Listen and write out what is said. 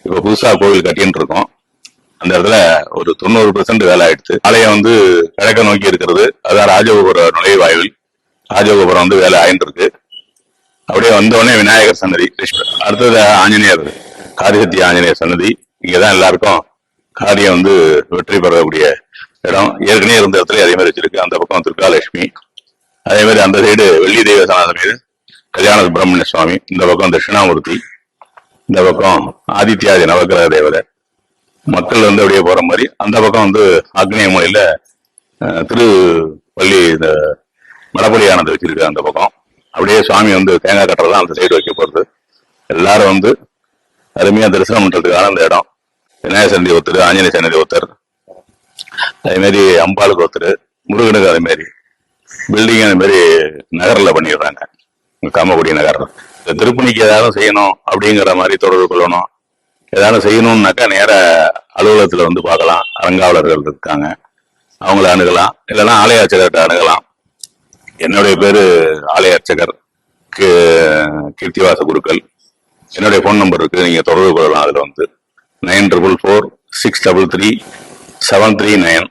இப்ப புதுசா கோவில் கட்டின்னு இருக்கோம். அந்த இடத்துல ஒரு 90% வேலை ஆயிடுச்சு. ஆலயம் வந்து கிழக்க நோக்கி இருக்கிறது. அதான் ராஜகோபுர நுழைவாயில். ராஜகோபுரம் வந்து வேலை ஆயிட்டு இருக்கு. அப்படியே வந்தோடனே விநாயகர் சன்னதி, அடுத்தது ஆஞ்சநேயர், காரிசக்தி ஆஞ்சநேயர் சன்னதி. இங்கதான் எல்லாருக்கும் காரியம் வந்து வெற்றி பெறக்கூடிய இடம். ஏற்கனவே இருந்த இடத்துல அதே மாதிரி வச்சிருக்கு. அந்த பக்கம் துர்காலட்சுமி, அதே மாதிரி அந்த சைடு வெள்ளி தெய்வ சனாதன கல்யாண சுப்பிரமணிய சுவாமி, இந்த பக்கம் தட்சிணாமூர்த்தி, இந்த பக்கம் ஆதித்யாதி நவகிரக தேவதை. மக்கள் வந்து அப்படியே போற மாதிரி அந்த பக்கம் வந்து ஆக்னேய மூலையில திருப்பள்ளி இந்த மடப்பள்ளியானது வச்சிருக்கு. அந்த பக்கம் அப்படியே சுவாமி வந்து தேங்காய் கட்டுறதா அந்த சைடு வைக்க போறது. எல்லாரும் வந்து அருமையா தரிசனம் பண்றதுக்கான அந்த இடம். விநாயகர் சன்னதி ஒருத்தர், ஆஞ்சநேய சன்னதி ஒருத்தர், அதே மாதிரி அம்பாளுக்கு ஒருத்தர், முருகனுக்கு அதே மாதிரி பில்டிங் அதே மாதிரி நகரில் பண்ணிடுறாங்க. காமக்குடி நகர். இந்த திருப்பணிக்கு ஏதாவது செய்யணும் அப்படிங்கிற மாதிரி தொடர்பு கொள்ளணும், ஏதாவது செய்யணும்னாக்கா நேர அலுவலகத்துல வந்து பார்க்கலாம். அறங்காவலர்கள் இருக்காங்க, அவங்கள அணுகலாம். இல்லைன்னா ஆலய அர்ச்சகர்கிட்ட அணுகலாம். என்னுடைய பேரு ஆலய அர்ச்சகர் கீர்த்திவாச குருக்கள். என்னுடைய போன் நம்பர் இருக்கு, நீங்க தொடர்பு கொள்ளலாம். அதுல வந்து 9446333739.